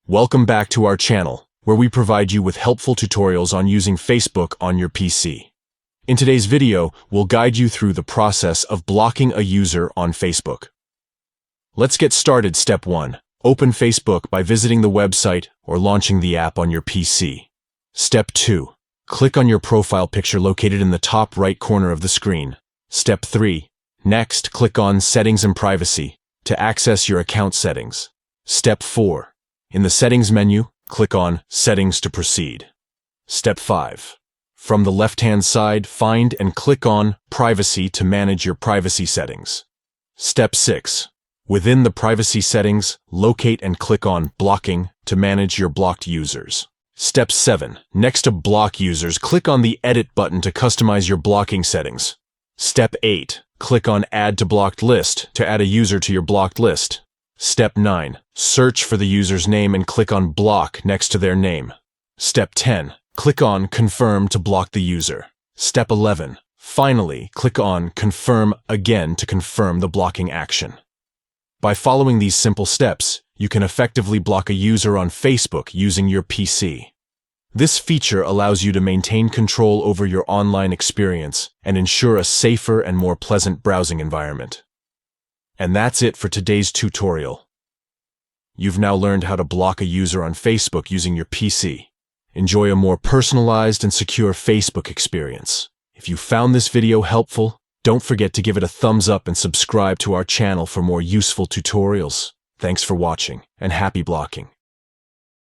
Welcome back to our channel, where we provide you with helpful tutorials on using Facebook on your PC. In today's video, we'll guide you through the process of blocking a user on Facebook. Let's get started. Step 1. Open Facebook by visiting the website or launching the app on your PC. Step 2. Click on your profile picture located in the top right corner of the screen. Step 3. Next, click on Settings and Privacy to access your account settings. Step 4. In the Settings menu, click on Settings to proceed. Step 5. From the left-hand side, find and click on Privacy to manage your privacy settings. Step 6. Within the privacy settings, locate and click on Blocking to manage your blocked users. Step 7. Next to block users, click on the Edit button to customize your blocking settings. Step 8. Click on Add to Blocked List to add a user to your blocked list. Step 9. Search for the user's name and click on Block next to their name. Step 10. Click on Confirm to block the user. Step 11. Finally, click on Confirm again to confirm the blocking action. By following these simple steps, you can effectively block a user on Facebook using your PC. This feature allows you to maintain control over your online experience and ensure a safer and more pleasant browsing environment. And that's it for today's tutorial. You've now learned how to block a user on Facebook using your PC. Enjoy a more personalized and secure Facebook experience. If you found this video helpful, don't forget to give it a thumbs up and subscribe to our channel for more useful tutorials. Thanks for watching, and happy blocking.